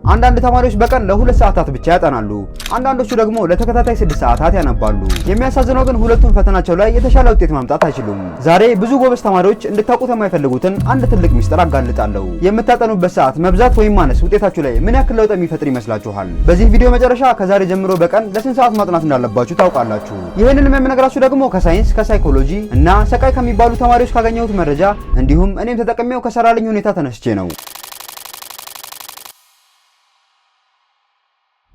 አንዳንድ ተማሪዎች በቀን ለ2 ሰዓታት ብቻ ያጠናሉ፣ አንዳንዶቹ ደግሞ ለተከታታይ 6 ሰዓታት ያነባሉ። የሚያሳዝነው ግን ሁለቱም ፈተናቸው ላይ የተሻለ ውጤት ማምጣት አይችሉም። ዛሬ ብዙ ጎበዝ ተማሪዎች እንድታውቁት የማይፈልጉትን አንድ ትልቅ ሚስጥር አጋልጣለሁ። የምታጠኑበት ሰዓት መብዛት ወይም ማነስ ውጤታችሁ ላይ ምን ያክል ለውጥ የሚፈጥር ይመስላችኋል? በዚህ ቪዲዮ መጨረሻ ከዛሬ ጀምሮ በቀን ለስንት ሰዓት ማጥናት እንዳለባችሁ ታውቃላችሁ። ይህንንም የምነግራችሁ ደግሞ ከሳይንስ ከሳይኮሎጂ እና ሰቃይ ከሚባሉ ተማሪዎች ካገኘሁት መረጃ እንዲሁም እኔም ተጠቅሜው ከሰራልኝ ሁኔታ ተነስቼ ነው።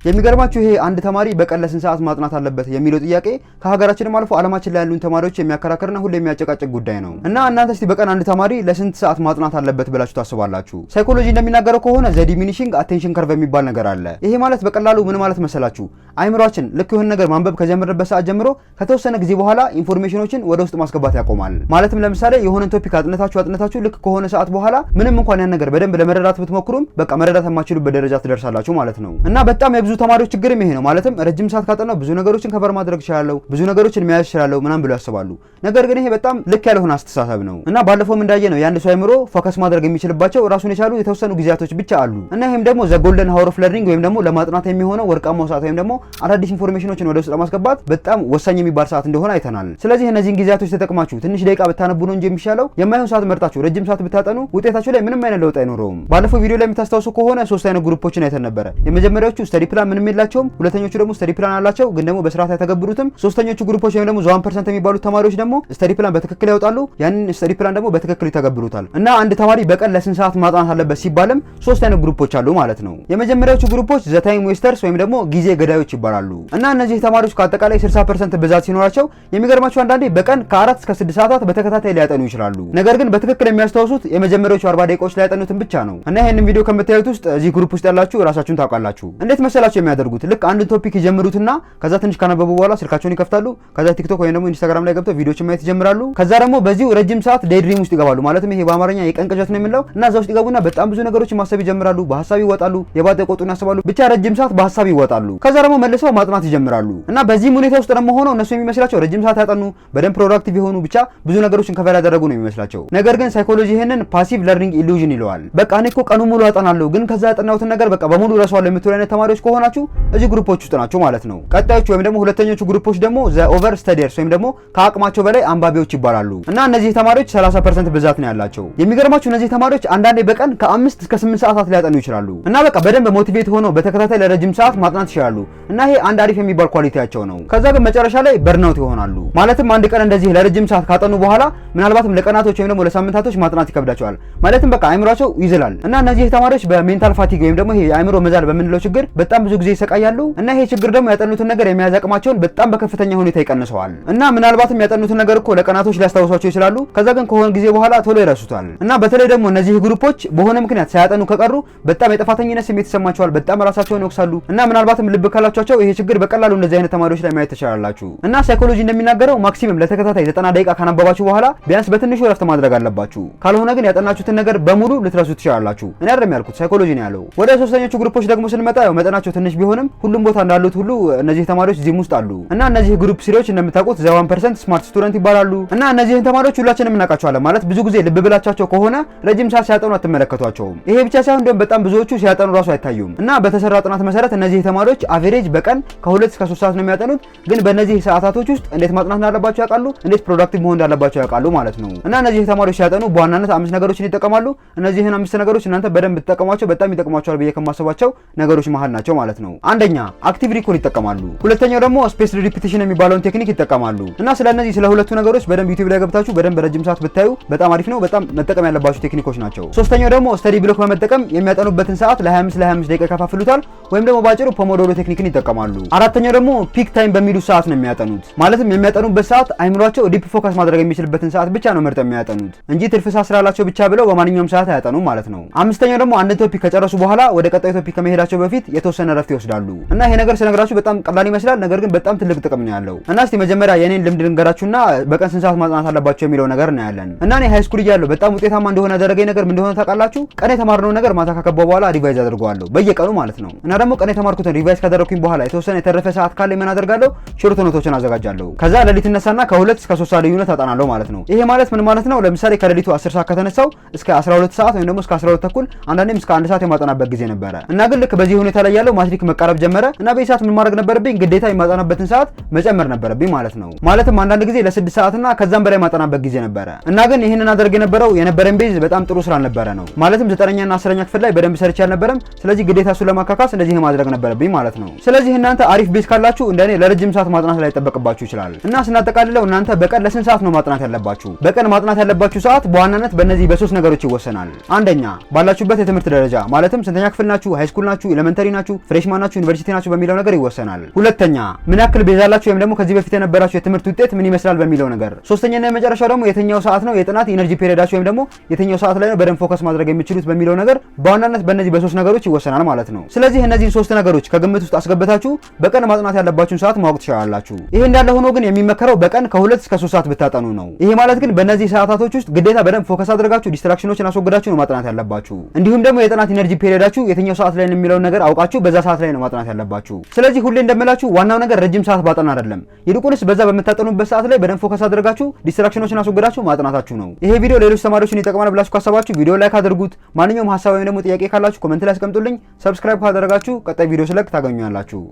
የሚገርማችሁ ይሄ አንድ ተማሪ በቀን ለስንት ሰዓት ማጥናት አለበት የሚለው ጥያቄ ከሀገራችንም አልፎ ዓለማችን ላይ ያሉን ተማሪዎች የሚያከራክርና ሁሌ የሚያጨቃጭቅ ጉዳይ ነው። እና እናንተ እስቲ በቀን አንድ ተማሪ ለስንት ሰዓት ማጥናት አለበት ብላችሁ ታስባላችሁ? ሳይኮሎጂ እንደሚናገረው ከሆነ ዘ ዲሚኒሺንግ አቴንሽን ከርቭ የሚባል ነገር አለ። ይሄ ማለት በቀላሉ ምን ማለት መሰላችሁ? አይምሯችን ልክ የሆነ ነገር ማንበብ ከጀመረበት ሰዓት ጀምሮ ከተወሰነ ጊዜ በኋላ ኢንፎርሜሽኖችን ወደ ውስጥ ማስገባት ያቆማል። ማለትም ለምሳሌ የሆነን ቶፒክ አጥነታችሁ ልክ ከሆነ ሰዓት በኋላ ምንም እንኳን ያን ነገር በደንብ ለመረዳት ብትሞክሩም በቃ መረዳት የማትችሉበት ደረጃ ትደርሳላችሁ ማለት ነው። እና በጣም ብዙ ተማሪዎች ችግርም ይሄ ነው። ማለትም ረጅም ሰዓት ካጠናው ብዙ ነገሮችን ከበር ማድረግ ይችላልው፣ ብዙ ነገሮችን መያዝ ይችላልው ምናምን ብለው ያስባሉ። ነገር ግን ይሄ በጣም ልክ ያልሆነ አስተሳሰብ ነው። እና ባለፈው እንዳየነው የአንድ ሰው አይምሮ ፎከስ ማድረግ የሚችልባቸው ራሱን የቻሉ የተወሰኑ ጊዜያቶች ብቻ አሉ። እና ይሄም ደግሞ ዘ ጎልደን ሃወር ኦፍ ለርኒንግ ወይም ደግሞ ለማጥናት የሚሆነው ወርቃማው ሰዓት ወይም ደግሞ አዳዲስ ኢንፎርሜሽኖችን ወደ ውስጥ ለማስገባት በጣም ወሳኝ የሚባል ሰዓት እንደሆነ አይተናል። ስለዚህ እነዚህን ጊዜያቶች ተጠቅማችሁ ትንሽ ደቂቃ ብታነቡ ነው እንጂ የሚሻለው የማይሆን ሰዓት መርጣችሁ ረጅም ሰዓት ብታጠኑ ውጤታችሁ ላይ ምንም አይነት ለውጥ አይኖረውም። ባለፈው ቪዲዮ ላይ የምታስታውሱ ከሆነ 3 አይነት ግሩፖችን አይተን ነበረ። የመጀመሪያዎቹ ስተዲ ፕላን ምንም የላቸውም፣ ሁለተኞቹ ደግሞ ስተዲ ፕላን አላቸው ግን ደግሞ በስርዓት አይተገብሩትም፣ ሶስተኞቹ ግሩፖች ወይም ደግሞ 1% የሚባሉት ተማሪዎች ደግሞ ስተዲ ፕላን በትክክል ያወጣሉ፣ ያንን ስተዲ ፕላን ደግሞ በትክክል ይተገብሩታል። እና አንድ ተማሪ በቀን ለስንት ሰዓት ማጥናት አለበት ሲባልም 3 አይነት ግሩፖች አሉ ማለት ነው። የመጀመሪያዎቹ ግሩፖች ዘ ታይም ዌስተርስ ወይም ደግሞ ጊዜ ገዳዮች ይባላሉ። እና እነዚህ ተማሪዎች ከአጠቃላይ 60% ብዛት ሲኖራቸው የሚገርማቸው አንዳንዴ በቀን ከ4 እስከ 6 ሰዓታት በተከታታይ ሊያጠኑ ይችላሉ። ነገር ግን በትክክል የሚያስታውሱት የመጀመሪያዎቹ 40 ደቂቃዎች ላይ ያጠኑትን ብቻ ነው። እና ይሄንን ቪዲዮ ከምታዩት ውስጥ እዚህ ግሩፕ ውስጥ ያላችሁ ራሳችሁን ታውቃላችሁ። እንዴት መሰላችሁ የሚያደርጉት? ልክ አንድ ቶፒክ ይጀምሩትና ከዛ ትንሽ ካነበቡ በኋላ ስልካቸውን ይከፍታሉ። ከዛ ቲክቶክ ወይም ደግሞ ኢንስታግራም ላይ ገብተው ቪዲዮችን ማየት ይጀምራሉ። ከዛ ደግሞ በዚሁ ረጅም ሰዓት ዴይ ድሪም ውስጥ ይገባሉ። ማለትም ይሄ በአማርኛ የቀን ቅዠት ነው የሚለው። እና እዛ ውስጥ ይገቡና በጣም ብዙ ነገሮችን ማሰብ ይጀምራሉ። በሐሳብ ይወጣሉ። የባጤ ቆጡን ያስባሉ። ብቻ ረጅም ሰዓት በሐሳብ ይወጣሉ። ከዛ ደግሞ መልሰው ማጥናት ይጀምራሉ። እና በዚህም ሁኔታ ውስጥ ደግሞ ሆነው እነሱ የሚመስላቸው ረጅም ሰዓት ያጠኑ፣ በደንብ ፕሮዳክቲቭ የሆኑ ብቻ ብዙ ነገሮችን ከቨር ያደረጉ ነው የሚመስላቸው። ነገር ግን ሳይኮሎጂ ይሄንን ፓሲቭ ለርኒንግ ኢሉዥን ይለዋል። በቃ እኔ እኮ ቀኑ ሙሉ አጠናለሁ ግን ከዛ ያጠናሁትን ነገር በቃ በሙሉ ረሳዋለሁ የምትሉ አይነት ተማሪዎች ከሆናችሁ እዚህ ግሩፖች ውስጥ ናቸው ማለት ነው። ቀጣዮቹ ወይም ደግሞ ሁለተኞቹ ግሩፖች ደግሞ ዘ ኦቨር ስተዲየርስ ወይም ደግሞ ከአቅማቸው በላይ አንባቢዎች ይባላሉ። እና እነዚህ ተማሪዎች 30% ብዛት ነው ያላቸው። የሚገርማችሁ እነዚህ ተማሪዎች አንዳንዴ በቀን ከ5 እስከ 8 ሰዓታት ሊያጠኑ ይችላሉ። እና በቃ በደንብ ሞቲቬት ሆነው በተከታታይ ለረጅም ሰዓት ማጥናት ይችላሉ። እና ይሄ አንድ አሪፍ የሚባል ኳሊቲያቸው ነው። ከዛ ግን መጨረሻ ላይ በርናውት ይሆናሉ። ማለትም አንድ ቀን እንደዚህ ለረጅም ሰዓት ካጠኑ በኋላ ምናልባትም ለቀናቶች ወይም ደግሞ ለሳምንታቶች ማጥናት ይከብዳቸዋል። ማለትም በቃ አይምሯቸው ይዝላል። እና እነዚህ ተማሪዎች በሜንታል ፋቲግ ወይም ደግሞ ይሄ የአይምሮ መዛል በምንለው ችግር በጣም ብዙ ጊዜ ይሰቃያሉ። እና ይሄ ችግር ደግሞ ያጠኑትን ነገር የሚያዝ አቅማቸውን በጣም በከፍተኛ ሁኔታ ይቀንሰዋል። እና ምናልባትም ያጠኑትን ነገር እኮ ለቀናቶች ሊያስታውሷቸው ይችላሉ። ከዛ ግን ከሆነ ጊዜ በኋላ ቶሎ ይረሱታል። እና በተለይ ደግሞ እነዚህ ግሩፖች በሆነ ምክንያት ሳያጠኑ ከቀሩ በጣም የጥፋተኝነት ስሜት ይሰማቸዋል። በጣም ራሳቸውን ይወቅሳሉ። እና ምናልባትም ልብ ካላቸው ይሄ ችግር በቀላሉ እንደዚህ አይነት ተማሪዎች ላይ ማየት ትችላላችሁ። እና ሳይኮሎጂ እንደሚናገረው ማክሲመም ለተከታታይ 90 ደቂቃ ካነበባችሁ በኋላ ቢያንስ በትንሹ ረፍት ማድረግ አለባችሁ። ካልሆነ ግን ያጠናችሁትን ነገር በሙሉ ልትረሱ ትችላላችሁ። እኔ አይደለም ያልኩት ሳይኮሎጂ ነው ያለው። ወደ ሶስተኞቹ ግሩፖች ደግሞ ስንመጣ ያው መጠናቸው ትንሽ ቢሆንም ሁሉም ቦታ እንዳሉት ሁሉ እነዚህ ተማሪዎች እዚህም ውስጥ አሉ። እና እነዚህ ግሩፕ ሲሪዎች እንደምታውቁት ዘ 1% ስማርት ስቱደንት ይባላሉ። እና እነዚህን ተማሪዎች ሁላችንም እናውቃቸዋለን። ማለት ብዙ ጊዜ ልብ ብላቻቸው ከሆነ ረጅም ሰዓት ሲያጠኑ አትመለከቷቸውም። ይሄ ብቻ ሳይሆን እንደውም በጣም ብዙዎቹ ሲያጠኑ ራሱ አይታዩም። እና በተሰራ ጥናት መሰረት እነዚህ ተማሪዎች አቨሬጅ በቀን ከ2 እስከ 3 ሰዓት ነው የሚያጠኑት። ግን በእነዚህ ሰዓታቶች ውስጥ እንዴት ማጥናት እንዳለባቸው ያውቃሉ፣ እንዴት ፕሮዳክቲቭ መሆን እንዳለባቸው ያውቃሉ ማለት ነው። እና እነዚህ ተማሪዎች ሲያጠኑ በዋናነት 5 ነገሮችን ይጠቀማሉ። እነዚህን 5 ነገሮች እናንተ በደንብ ተጠቀሟቸው፣ በጣም ይጠቅሟቸዋል ብዬ ከማስባቸው ነገሮች መሃል ናቸው ማለት ነው። አንደኛ አክቲቭ ሪኮል ይጠቀማሉ። ሁለተኛው ደግሞ ስፔስድ ሪፒቲሽን የሚባለውን ቴክኒክ ይጠቀማሉ። እና ስለነዚህ ስለ ሁለቱ ነገሮች በደንብ ዩቲዩብ ላይ ገብታችሁ በደንብ ረጅም ሰዓት ብታዩ በጣም አሪፍ ነው። በጣም መጠቀም ያለባችሁ ቴክኒኮች ናቸው። ሶስተኛው ደግሞ ስተዲ ብሎክ በመጠቀም የሚያጠኑበትን ሰዓት ለ25 ደቂቃ ከፋፍሉታል ወይም ደግሞ ባጭሩ ፖሞዶሮ ቴክኒክን ይጠቀማሉ። አራተኛው ደግሞ ፒክ ታይም በሚሉት ሰዓት ነው የሚያጠኑት። ማለትም የሚያጠኑበት ሰዓት አይምሯቸው ዲፕ ፎከስ ማድረግ የሚችልበትን ሰዓት ብቻ ነው መርጠው የሚያጠኑት እንጂ ትርፍ ሰዓት ስላላቸው ብቻ ብለው በማንኛውም ሰዓት አያጠኑም ማለት ነው። አምስተኛው ደግሞ አንድ ቶፒክ ከጨረሱ በኋላ ወደ ቀጣዩ ቶፒክ ከመሄዳቸው በፊት የተወሰነ ረፍት ይወስዳሉ። እና ይሄ ነገር ስነግራችሁ በጣም ቀላል ይመስላል፣ ነገር ግን በጣም ትልቅ ጥቅም ነው ያለው። እና እስቲ መጀመሪያ የኔን ልምድ ልንገራችሁና በቀን ስንት ሰዓት ማጥናት አለባቸው የሚለው ነገር እናያለን። እና እኔ ሃይ ስኩል እያለሁ በጣም ውጤታማ እንደሆነ ያደረገኝ ነገር ምን እንደሆነ ታውቃላችሁ? ቀን የተማርነው ነገር ማታ ካከባው በኋላ ሪቫይዝ አድርገዋለሁ በየቀኑ ማለት ነው። እና ደግሞ ቀን የተማርኩትን ሪቫይዝ ካደረኩኝ በኋላ የተወሰነ የተረፈ ሰዓት ካለ ምን አደርጋለሁ? ሾርት ኖቶችን አዘጋጃለሁ። ከዛ ሌሊት እነሳና ከ2 እስከ 3 ሰዓት ልዩነት አጠናለሁ ማለት ነው። ይሄ ማለት ምን ማለት ነው? ለምሳሌ ከሌሊቱ 10 ሰዓት ከተነሳው እስከ 12 ሰዓት ወይም ደግሞ እስከ 12 ተኩል አንዳንዴም እስከ 1 ሰዓት የማጠናበት ጊዜ ነበረ እና ግን ልክ በዚህ ሁኔታ ላይ ያለው ማትሪክ መቃረብ ጀመረ እና በዚህ ሰዓት ምን ማድረግ ነበረብኝ? ግዴታ የማጠናበትን ሰዓት መጨመር ነበረብኝ ማለት ነው። ማለትም አንዳንድ ጊዜ ለ6 ሰዓትና ከዛም በላይ ማጠናበት ጊዜ ነበረ እና ግን ይሄንን አደርግ የነበረን ቤዝ በጣም ጥሩ ስላልነበረ ነው። ማለትም 9ኛ እና 10ኛ ክፍል ላይ በደንብ ሰርች አልነበረም። ስለዚህ ግዴታ እሱን ለማካካስ እንደዚህ ማድረግ ነበረብኝ ማለት ነው። ስለዚህ እናንተ አሪፍ ቤዝ ካላችሁ እንደኔ ለረጅም ሰዓት ማጥናት ላይ ተጠበቅባችሁ ይችላል እና ስናጠቃልለው እናንተ በቀን ለስንት ሰዓት ነው ማጥናት ያለባችሁ? በቀን ማጥናት ያለባችሁ ሰዓት በዋናነት በእነዚህ በሶስት ነገሮች ይወሰናል። አንደኛ ባላችሁበት የትምህርት ደረጃ ማለትም ስንተኛ ክፍል ናችሁ፣ ሃይ ስኩል ናችሁ፣ ኤሌመንተሪ ናችሁ፣ ፍሬሽማን ናችሁ፣ ዩኒቨርሲቲ ናችሁ በሚለው ነገር ይወሰናል። ሁለተኛ ምን ያክል ቤዝ አላችሁ ወይም ደግሞ ከዚህ በፊት የነበራችሁ የትምህርት ውጤት ምን ይመስላል በሚለው ነገር። ሶስተኛና የመጨረሻው ደግሞ የትኛው ሰዓት ነው የጥናት ኢነርጂ ፔሪዮዳችሁ ወይም ደግሞ የትኛው ሰዓት ላይ ነው በደንብ ፎከስ ማድረግ የምትችሉት በሚለው ነገር በዋናነት በእነዚህ በሶስት ነገሮች ይወሰናል ማለት ነው። ስለዚህ እነዚህን ሶስት ነገሮች ከግምት ውስጥ አስገብታችሁ በቀን ማጥናት ያለባችሁን ሰዓት ማወቅ ትችላላችሁ። ይሄ እንዳለ ሆኖ ግን የሚመከረው በቀን ከ2 እስከ 3 ሰዓት ብታጠኑ ነው። ይሄ ማለት ግን በእነዚህ ሰዓታቶች ውስጥ ግዴታ በደንብ ፎከስ አድርጋችሁ ዲስትራክሽኖችን አስወግዳችሁ ነው ማጥናት ያለባችሁ። እንዲሁም ደግሞ የጥናት ኢነርጂ ፔሪዮዳችሁ የትኛው ሰዓት ላይ ነው የሚለውን ነገር አውቃችሁ በዛ ሰዓት ላይ ነው ማጥናት ያለባችሁ። ስለዚህ ሁሌ እንደምላችሁ ዋናው ነገር ረጅም ሰዓት ባጠና አይደለም፣ ይልቁንስ በዛ በምታጠኑበት ሰዓት ላይ በደንብ ፎከስ አድርጋችሁ ዲስትራክሽኖችን አስወግዳችሁ ማጥናታችሁ ነው። ይሄ ቪዲዮ ሌሎች ተማሪዎችን ይጠቅማል ብላችሁ ካሰባችሁ ቪዲዮ ላይክ አድርጉት። ማንኛውም ሀሳብ ወይም ደግሞ ጥያቄ ካላችሁ ኮሜንት ላይ አስቀምጡልኝ። ሰብስክራይብ ካደረጋችሁ ቀጣይ ቪዲዮ ስለቅ ታገኙኛላችሁ።